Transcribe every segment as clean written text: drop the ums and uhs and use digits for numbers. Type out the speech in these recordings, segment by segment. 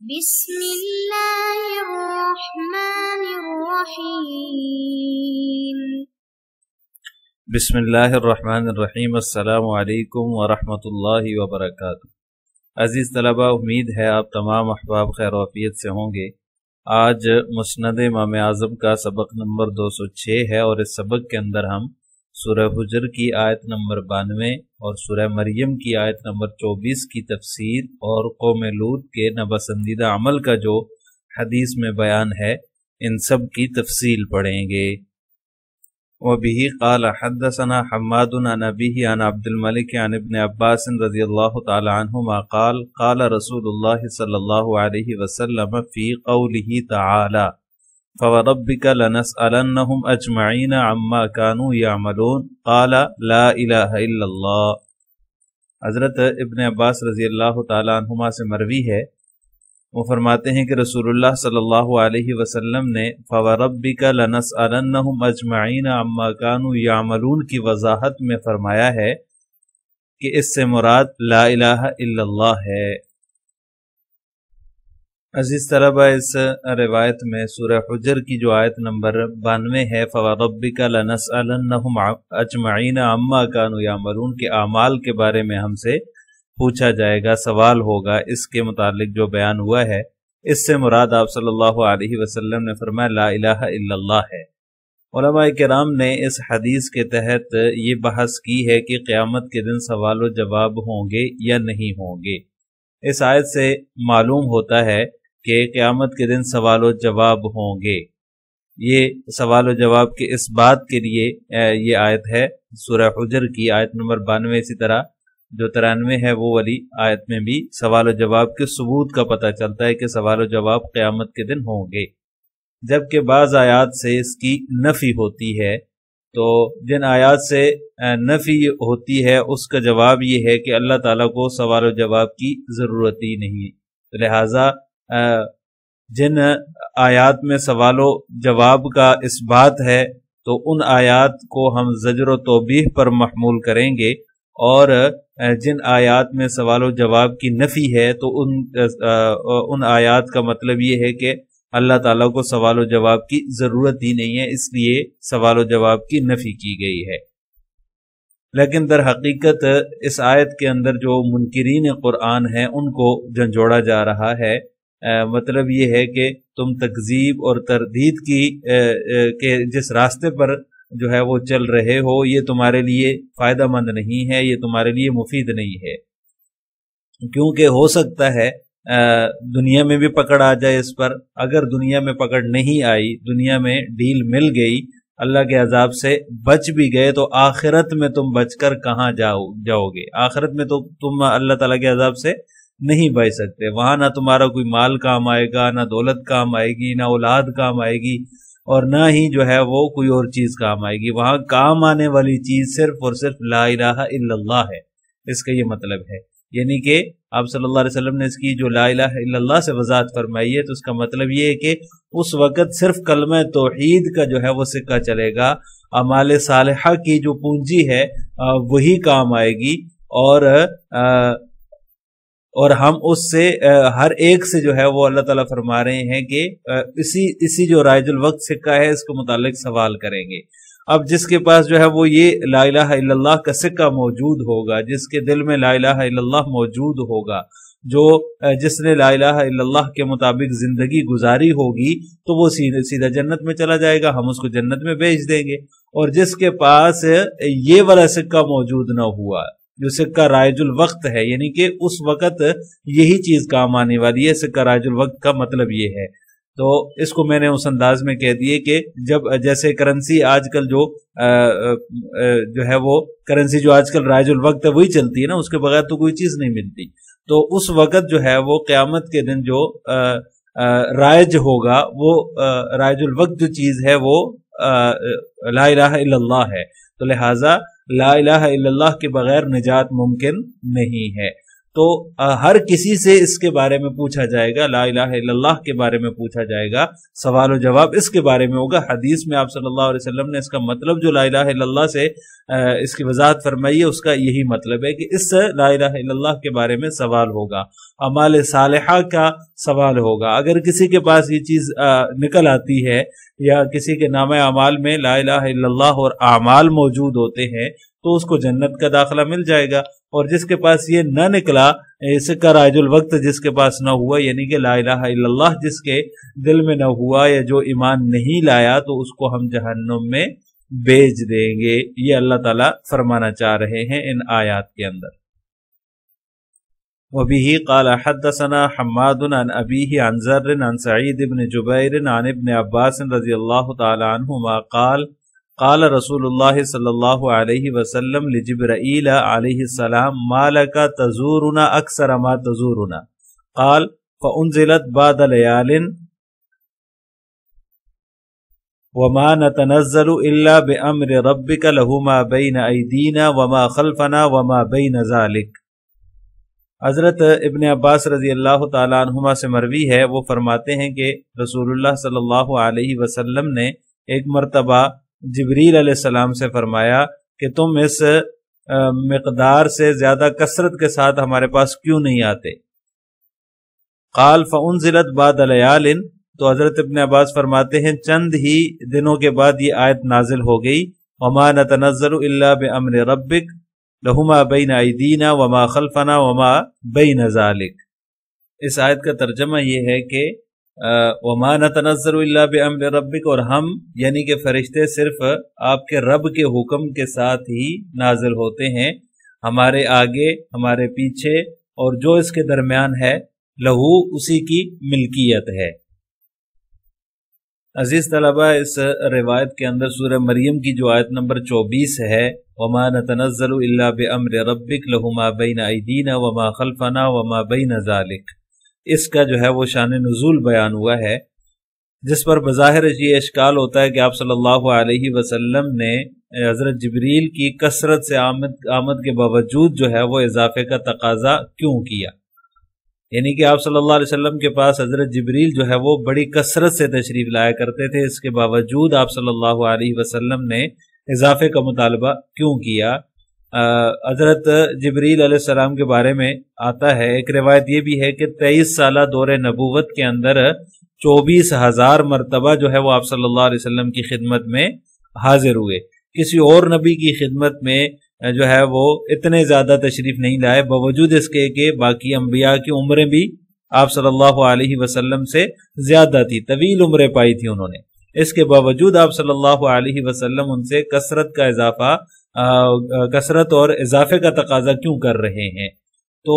بسم اللہ الرحمن الرحیم بسم اللہ الرحمن الرحیم۔ السلام علیکم ورحمۃ اللہ وبرکاتہ۔ عزیز طلبہ، امید ہے آپ تمام احباب خیر و عافیت سے ہوں گے۔ آج مسند امام اعظم کا سبق نمبر 206 ہے اور اس سبق کے اندر ہم سورہ حجر کی آیت نمبر 92 اور سورہ مریم کی آیت نمبر 24 کی تفسیر اور قوم لوط کے ناپسندیدہ عمل کا جو حدیث میں بیان ہے ان سب کی تفصیل پڑھیں گے۔ وَبِهِ قَالَ حَدَّثَنَا حَمَّادٌ عَنْ أَبِيهِ عَنْ عَبْدِ الْمَلِكِ عَنْ ابْنِ عَبَّاسٍ رضی اللہ تعالی عنہما قال قال رسول اللہ صلی اللہ علیہ وسلم فی قوله تعالی فَوَرَبِّكَ لَنَسْأَلَنَّهُمْ أَجْمَعِينَ عَمَّا كَانُوا يَعْمَلُونَ قَالَ لَا إِلَهَ إِلَّا اللَّهُ۔ حضرت ابن عباس رضی اللہ تعالی عنہما سے مروی ہے، وہ فرماتے ہیں کہ رسول اللہ صلی اللہ علیہ وسلم نے فَوَرَبِّكَ لَنَسْأَلَنَّهُمْ أَجْمَعِينَ عَمَّا كَانُوا يَعْمَلُونَ کی وضاحت میں فرمایا ہے کہ اس سے مراد لا الہ الا اللہ ہے۔ عزیز طلبہ، اس روایت میں سورہ حجر کی جو آیت نمبر 92 ہے فَوَرَبِّكَ لَنَسْأَلَنَّهُمْ أَجْمَعِينَ عَمَّا كَانُوا يَعْمَلُونَ کے اعمال کے بارے میں ہم سے پوچھا جائے گا، سوال ہوگا، اس کے متعلق جو بیان ہوا ہے اس سے مراد آپ صلی اللہ علیہ وسلم نے فرمایا لا الہ الا اللہ ہے۔ علماء کرام نے اس حدیث کے تحت یہ بحث کی ہے کہ قیامت کے دن سوال و جواب ہوں گے یا نہیں ہوں گے۔ اس آیت سے معلوم ہوتا ہے کہ قیامت کے دن سوال و جواب ہوں گے۔ یہ سوال و جواب کے اس بات کے لیے یہ آیت ہے سورہ حجر کی آیت نمبر 92، اسی طرح جو 93 ہے وہ والی آیت میں بھی سوال و جواب کے ثبوت کا پتہ چلتا ہے کہ سوال و جواب قیامت کے دن ہوں گے، جبکہ بعض آیات سے اس کی نفی ہوتی ہے۔ تو جن آیات سے نفی ہوتی ہے اس کا جواب یہ ہے کہ اللہ تعالیٰ کو سوال و جواب کی ضرورت ہی نہیں، لہٰذا جن آیات میں سوال و جواب کا اس بات ہے تو ان آیات کو ہم زجر و توبیح پر محمول کریں گے، اور جن آیات میں سوال و جواب کی نفی ہے تو ان آیات کا مطلب یہ ہے کہ اللہ تعالیٰ کو سوال و جواب کی ضرورت ہی نہیں ہے، اس لیے سوال و جواب کی نفی کی گئی ہے۔ لیکن در حقیقت اس آیت کے اندر جو منکرین قرآن ہیں ان کو جھنجھوڑا جا رہا ہے۔ مطلب یہ ہے کہ تم تکذیب اور تردید کے جس راستے پر جو ہے وہ چل رہے ہو یہ تمہارے لیے فائدہ مند نہیں ہے، یہ تمہارے لیے مفید نہیں ہے، کیونکہ ہو سکتا ہے دنیا میں بھی پکڑ آ جائے اس پر۔ اگر دنیا میں پکڑ نہیں آئی، دنیا میں ڈیل مل گئی، اللہ کے عذاب سے بچ بھی گئے، تو آخرت میں تم بچ کر کہاں جاؤ گے؟ آخرت میں تو تم اللہ تعالیٰ کے عذاب سے نہیں بچ سکتے۔ وہاں نہ تمہارا کوئی مال کام آئے گا، نہ دولت کام آئے گی، نہ اولاد کام آئے گی، اور نہ ہی جو ہے وہ کوئی اور چیز کام آئے گی۔ وہاں کام آنے والی چیز صرف اور صرف لا الہ الا اللہ ہے۔ اس کا یہ مطلب ہے، یعنی کہ آپ صلی اللہ علیہ وسلم نے اس کی جو لا الہ الا اللہ سے وضاحت فرمائی ہے تو اس کا مطلب یہ ہے کہ اس وقت صرف کلمہ توحید کا جو ہے وہ سکہ چلے گا، اعمال صالحہ کی جو پونجی ہے وہی کام آئے گی، اور ہم اس سے ہر ایک سے جو ہے وہ اللہ تعالیٰ فرما رہے ہیں کہ اسی جو رائج الوقت سکہ ہے اس کو متعلق سوال کریں گے۔ اب جس کے پاس جو ہے وہ یہ لا الہ الا اللہ کا سکہ موجود ہوگا، جس کے دل میں لا الہ الا اللہ موجود ہوگا، جس نے لا الہ الا اللہ کے مطابق زندگی گزاری ہوگی تو وہ سیدھا جنت میں چلا جائے گا، ہم اس کو جنت میں بھیج دیں گے۔ اور جس کے پاس یہ والا سکہ موجود نہ ہوا، جو سکہ رائج الوقت ہے، یعنی کہ اس وقت یہی چیز کام آنے والی ہے، سکہ رائج الوقت کا مطلب یہ ہے۔ تو اس کو میں نے اس انداز میں کہہ دیے کہ جب جیسے کرنسی آج کل جو ہے وہ کرنسی جو آج کل رائج الوقت ہے وہی چلتی ہے نا، اس کے بغیر تو کوئی چیز نہیں ملتی۔ تو اس وقت جو ہے وہ قیامت کے دن جو رائج ہوگا، وہ رائج الوقت جو چیز ہے وہ لا الہ الا اللہ ہے، تو لہٰذا لا الہ الا اللہ کے بغیر نجات ممکن نہیں ہے۔ تو ہر کسی سے اس کے بارے میں پوچھا جائے گا، لا الہ الا اللہ کے بارے میں پوچھا جائے گا، سوال و جواب اس کے بارے میں ہوگا۔ حدیث میں آپ صلی اللہ علیہ وسلم نے اس کا مطلب جو لا الہ الا اللہ سے اس کی وضاحت فرمائی ہے، اس کا یہی مطلب ہے کہ اس لا الہ الا اللہ کے بارے میں سوال ہوگا، اعمال صالحہ کا سوال ہوگا۔ اگر کسی کے پاس یہ چیز نکل آتی ہے یا کسی کے نامہ اعمال میں لا الہ الا اللہ اور اعمال موجود ہوتے ہیں تو اس کو جنت کا داخلہ مل جائے گا، اور جس کے پاس یہ نہ نکلا، اس کا رائج الوقت جس کے پاس نہ ہوا، یعنی کہ لا الہ الا اللہ جس کے دل میں نہ ہوا یا جو ایمان نہیں لایا، تو اس کو ہم جہنم میں بیچ دیں گے۔ یہ اللہ تعالیٰ فرمانا چاہ رہے ہیں ان آیات کے اندر۔ وَبِهِ قَالَ حَدَّثَنَا حَمَّادٌ عَنْ أَبِيهِ عَنْ زَرٍّ عَنْ سَعِيدِ بْنِ جُبَيْرٍ عَنْ ابْنِ عَبَّاسٍ رضی اللہ تعالی عنہما قال رسول اللہ صلی اللہ علیہ وسلم لجبرائیل علیہ السلام ما لك تزورنا اکثر ما تزورنا قال فانزلت بعد لیال وما نتنزل الا بامر ربك له ما بین ایدینا وما خلفنا وما بین ذلك۔ حضرت ابن عباس رضی اللہ تعالی عنہما سے مروی ہے، وہ فرماتے ہیں کہ رسول اللہ صلی اللہ علیہ وسلم نے ایک مرتبہ جبریل علیہ السلام سے فرمایا کہ تم اس مقدار سے زیادہ کثرت کے ساتھ ہمارے پاس کیوں نہیں آتے؟ قال فانزلت بعد لیال، تو حضرت ابن عباس فرماتے ہیں چند ہی دنوں کے بعد یہ آیت نازل ہو گئی، وما نتنزل الا بامر ربک لہ ما بین ایدینا وما خلفنا وما بین ذلک۔ اس آیت کا ترجمہ یہ ہے کہ وما نتنزل الا بامر ربک، اور ہم یعنی کہ فرشتے صرف آپ کے رب کے حکم کے ساتھ ہی نازل ہوتے ہیں، ہمارے آگے ہمارے پیچھے اور جو اس کے درمیان ہے لہو اسی کی ملکیت ہے۔ عزیز طلبہ، اس روایت کے اندر سورہ مریم کی جو آیت نمبر 24 ہے، وما نتنزل الا بامر ربک لہ ما بین ایدینا وما خلفنا وما بین ذلک، اس کا جو ہے وہ شان نزول بیان ہوا ہے، جس پر بظاہر یہ اشکال ہوتا ہے کہ آپ صلی اللہ علیہ وسلم نے حضرت جبریل کی کثرت سے آمد کے باوجود جو ہے وہ اضافے کا تقاضا کیوں کیا، یعنی کہ آپ صلی اللہ علیہ وسلم کے پاس حضرت جبریل جو ہے وہ بڑی کثرت سے تشریف لایا کرتے تھے، اس کے باوجود آپ صلی اللہ علیہ وسلم نے اضافے کا مطالبہ کیوں کیا؟ حضرت جبریل علیہ السلام کے بارے میں آتا ہے، ایک روایت یہ بھی ہے کہ 23 سالہ دور نبوت کے اندر 24,000 مرتبہ جو ہے وہ آپ صلی اللہ علیہ وسلم کی خدمت میں حاضر ہوئے۔ کسی اور نبی کی خدمت میں جو ہے وہ اتنے زیادہ تشریف نہیں لائے، باوجود اس کے کہ باقی انبیاء کی عمریں بھی آپ صلی اللہ علیہ وسلم سے زیادہ تھی، طویل عمریں پائی تھی انہوں نے، اس کے باوجود آپ صلی اللہ علیہ وسلم ان سے کثرت اور اضافے کا تقاضا کیوں کر رہے ہیں؟ تو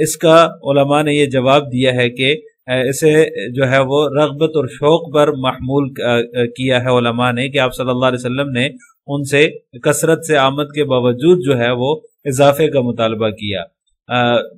اس کا علماء نے یہ جواب دیا ہے کہ اسے جو ہے وہ رغبت اور شوق پر محمول کیا ہے علماء نے، کہ آپ صلی اللہ علیہ وسلم نے ان سے کثرت سے آمد کے باوجود جو ہے وہ اضافے کا مطالبہ کیا،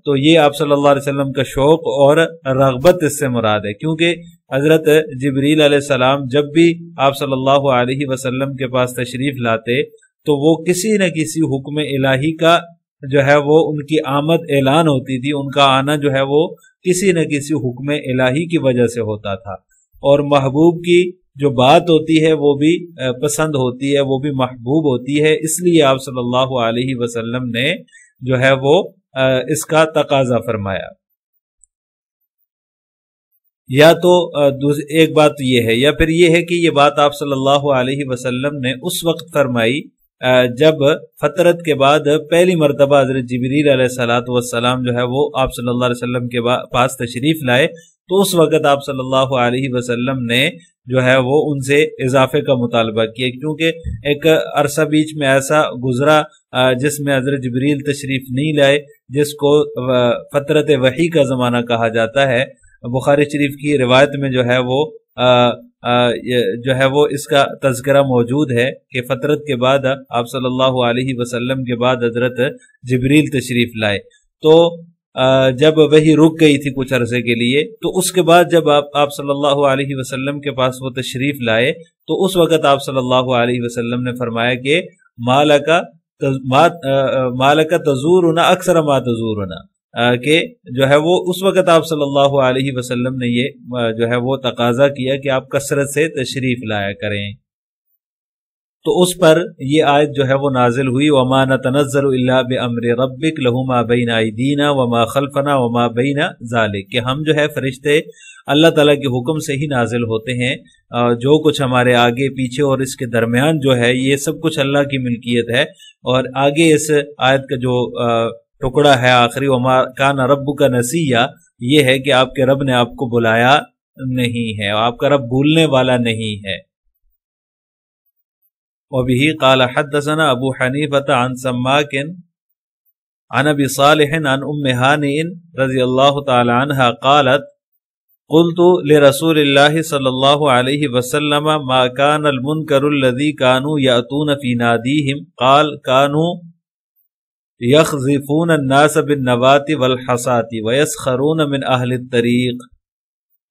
تو یہ آپ صلی اللہ علیہ وسلم کا شوق اور رغبت اس سے مراد ہے، کیونکہ حضرت جبریل علیہ السلام جب بھی آپ صلی اللہ علیہ وسلم کے پاس تشریف لاتے تو وہ کسی نہ کسی حکم الہی کا جو ہے وہ ان کی آمد اعلان ہوتی تھی، ان کا آنا جو ہے وہ کسی نہ کسی حکم الہی کی وجہ سے ہوتا تھا، اور محبوب کی جو بات ہوتی ہے وہ بھی پسند ہوتی ہے، وہ بھی محبوب ہوتی ہے، اس لیے آپ صلی اللہ علیہ وسلم نے جو ہے وہ اس کا تقاضا فرمایا۔ یا تو ایک بات یہ ہے، یا پھر یہ ہے کہ یہ بات آپ صلی اللہ علیہ وسلم نے اس وقت فرمائی جب فترت کے بعد پہلی مرتبہ حضرت جبریل علیہ السلام جو ہے وہ آپ صلی اللہ علیہ وسلم کے پاس تشریف لائے، تو اس وقت آپ صلی اللہ علیہ وسلم نے جو ہے وہ ان سے اضافے کا مطالبہ کیا، کیونکہ ایک عرصہ بیچ میں ایسا گزرا جس میں حضرت جبریل تشریف نہیں لائے، جس کو فترت وحی کا زمانہ کہا جاتا ہے۔ بخاری شریف کی روایت میں جو ہے وہ اس کا تذکرہ موجود ہے کہ فترت کے بعد آپ صلی اللہ علیہ وسلم کے بعد حضرت جبریل تشریف لائے، تو جب وہی رک گئی تھی کچھ عرصے کے لیے، تو اس کے بعد جب آپ صلی اللہ علیہ وسلم کے پاس وہ تشریف لائے تو اس وقت آپ صلی اللہ علیہ وسلم نے فرمایا کہ مالک تزورنا اکثر ما تزورنا، کہ جو ہے وہ اس وقت آپ صلی اللہ علیہ وسلم نے یہ جو ہے وہ تقاضا کیا کہ آپ کثرت سے تشریف لایا کریں، تو اس پر یہ آیت جو ہے وہ نازل ہوئی، وَمَا نَتَنَزَّلُ إِلَّا بِأَمْرِ رَبِّكَ لَهُ مَا بَيْنَ أَيْدِينَا وَمَا خَلْفَنَا وَمَا بَيْنَ ذَلِكَ، کہ ہم جو ہے فرشتے اللہ تعالیٰ کے حکم سے ہی نازل ہوتے ہیں، جو کچھ ہمارے آگے پیچھے اور اس کے درمیان جو ہے یہ سب کچھ اللہ کی ملکیت ہے۔ اور آگے اس آیت کا جو ٹکڑا ہے آخری، وَمَا كَانَ رَبُّكَ نَسِيًّا، یہ ہے کہ آپ کے رب نے آپ کو بلایا نہیں ہے، آپ کا رب بھولنے والا نہیں ہے۔ وبه قال حدثنا ابو حنیفة عن سماک عن ابی صالح عن ام ہانئ رضی اللہ تعالی عنہ قالت قلت لرسول اللہ صلی اللہ علیہ وسلم ما كان المنکر الذي كانوا يأتون في ناديهم قال كانوا يخزفون الناس بالنبات والحصات ويسخرون من اہل الطریق۔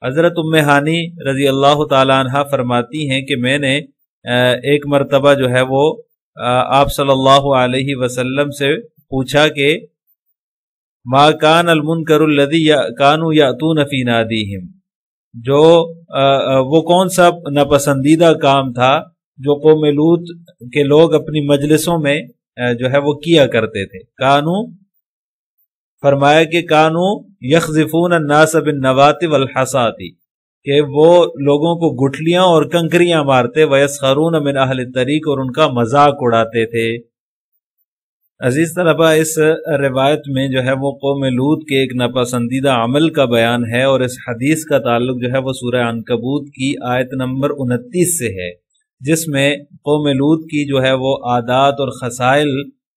حضرت ام ہانی رضی اللہ تعالی عنہ فرماتی ہیں کہ میں نے ایک مرتبہ جو ہے وہ آپ صلی اللہ علیہ وسلم سے پوچھا کہ ما کان المنکر الذی کانوا یأتون فی نادیہم، جو وہ کون سا ناپسندیدہ کام تھا جو قوم لوط کے لوگ اپنی مجلسوں میں جو ہے وہ کیا کرتے تھے۔ کانو فرمایا کہ کانو یخزفون الناس بالنوات والحصات، کہ وہ لوگوں کو گٹھلیاں اور کنکریاں مارتے، وَيَسْخَرُونَ مِنْ أَهْلِ الطَّرِيقِ، اور ان کا مذاق اڑاتے تھے۔ عزیز طلبہ، اس روایت میں جو ہے وہ قوم لوط کے ایک ناپسندیدہ عمل کا بیان ہے، اور اس حدیث کا تعلق جو ہے وہ سورہ عنکبوت کی آیت نمبر 29 سے ہے، جس میں قوم لوط کی جو ہے وہ عادات اور خصائل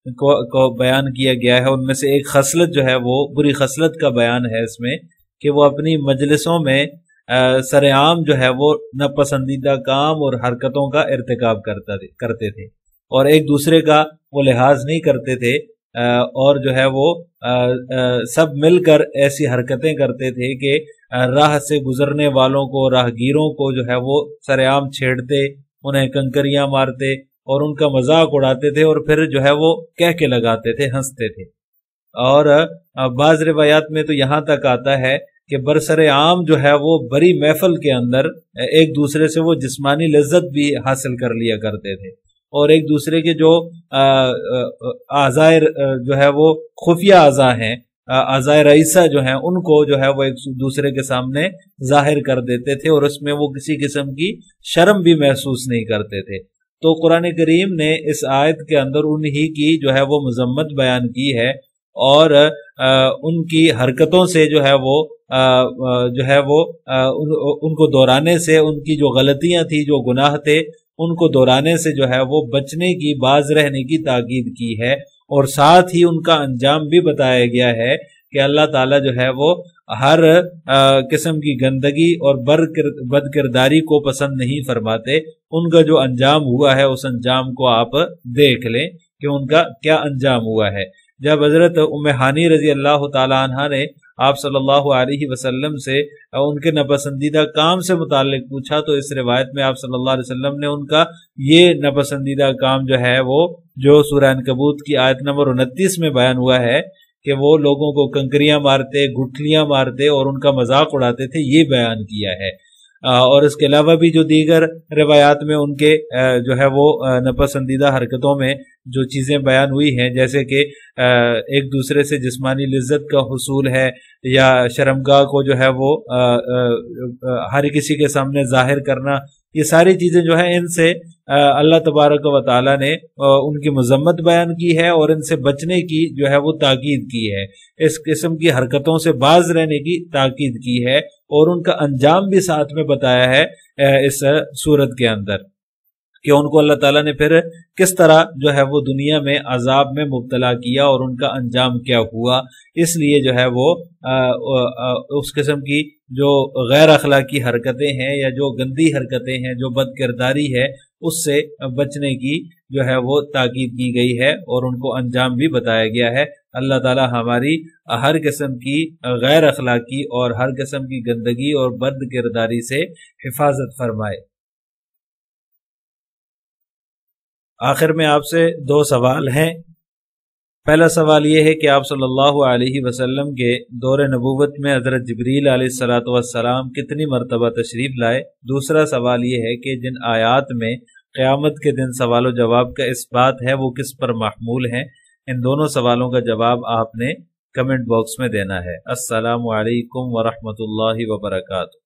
کو بیان کیا گیا ہے۔ ان میں سے ایک خصلت جو ہے وہ بری خصلت کا بیان ہے اس میں، کہ وہ اپنی مجلسوں میں سر عام جو ہے وہ ناپسندیدہ کام اور حرکتوں کا ارتکاب کرتے تھے، اور ایک دوسرے کا وہ لحاظ نہیں کرتے تھے، اور جو ہے وہ سب مل کر ایسی حرکتیں کرتے تھے کہ راہ سے گزرنے والوں کو، راہگیروں کو جو ہے وہ سر عام چھیڑتے، انہیں کنکریاں مارتے اور ان کا مذاق اڑاتے تھے، اور پھر جو ہے وہ کہہ کے لگاتے تھے، ہنستے تھے۔ اور بعض روایات میں تو یہاں تک آتا ہے کہ برسر عام جو ہے وہ بڑی محفل کے اندر ایک دوسرے سے وہ جسمانی لذت بھی حاصل کر لیا کرتے تھے، اور ایک دوسرے کے جو اعضاء جو ہے وہ خفیہ اعضاء ہیں، اعضاء رئیسہ جو ہیں، ان کو جو ہے وہ ایک دوسرے کے سامنے ظاہر کر دیتے تھے، اور اس میں وہ کسی قسم کی شرم بھی محسوس نہیں کرتے تھے۔ تو قرآن کریم نے اس آیت کے اندر انہی کی جو ہے وہ مذمت بیان کی ہے، اور ان کی حرکتوں سے جو ہے وہ ان کو دہرانے سے، ان کی جو غلطیاں تھی، جو گناہ تھے، ان کو دہرانے سے جو ہے وہ بچنے کی، باز رہنے کی تاکید کی ہے، اور ساتھ ہی ان کا انجام بھی بتایا گیا ہے کہ اللہ تعالیٰ جو ہے وہ ہر قسم کی گندگی اور بد کرداری کو پسند نہیں فرماتے۔ ان کا جو انجام ہوا ہے اس انجام کو آپ دیکھ لیں کہ ان کا کیا انجام ہوا ہے۔ جب حضرت ام ہانی رضی اللہ تعالی عنہ نے آپ صلی اللہ علیہ وسلم سے ان کے ناپسندیدہ کام سے متعلق پوچھا، تو اس روایت میں آپ صلی اللہ علیہ وسلم نے ان کا یہ ناپسندیدہ کام جو ہے وہ جو سورہ عنکبوت کی آیت نمبر 29 میں بیان ہوا ہے کہ وہ لوگوں کو کنکریاں مارتے، گٹھلیاں مارتے اور ان کا مذاق اڑاتے تھے، یہ بیان کیا ہے۔ اور اس کے علاوہ بھی جو دیگر روایات میں ان کے جو ہے وہ ناپسندیدہ حرکتوں میں جو چیزیں بیان ہوئی ہیں، جیسے کہ ایک دوسرے سے جسمانی لذت کا حصول ہے، یا شرمگاہ کو جو ہے وہ ہر کسی کے سامنے ظاہر کرنا، یہ ساری چیزیں جو ہیں ان سے اللہ تبارک و تعالیٰ نے ان کی مذمت بیان کی ہے، اور ان سے بچنے کی جو ہے وہ تاکید کی ہے، اس قسم کی حرکتوں سے باز رہنے کی تاکید کی ہے، اور ان کا انجام بھی ساتھ میں بتایا ہے اس سورت کے اندر کہ ان کو اللہ تعالیٰ نے پھر کس طرح جو ہے وہ دنیا میں عذاب میں مبتلا کیا اور ان کا انجام کیا ہوا۔ اس لیے جو ہے وہ اس قسم کی جو غیر اخلاقی حرکتیں ہیں یا جو گندی حرکتیں ہیں، جو بد کرداری ہے، اس سے بچنے کی جو ہے وہ تاکید کی گئی ہے اور ان کو انجام بھی بتایا گیا ہے۔ اللہ تعالیٰ ہماری ہر قسم کی غیر اخلاقی اور ہر قسم کی گندگی اور بد کرداری سے حفاظت فرمائے۔ آخر میں آپ سے 2 سوال ہیں۔ پہلا سوال یہ ہے کہ آپ صلی اللہ علیہ وسلم کے دور نبوت میں حضرت جبریل علیہ الصلوۃ والسلام کتنی مرتبہ تشریف لائے؟ دوسرا سوال یہ ہے کہ جن آیات میں قیامت کے دن سوال و جواب کا اثبات ہے وہ کس پر محمول ہیں؟ ان دونوں سوالوں کا جواب آپ نے کمنٹ باکس میں دینا ہے۔ السلام علیکم ورحمۃ اللہ وبرکاتہ۔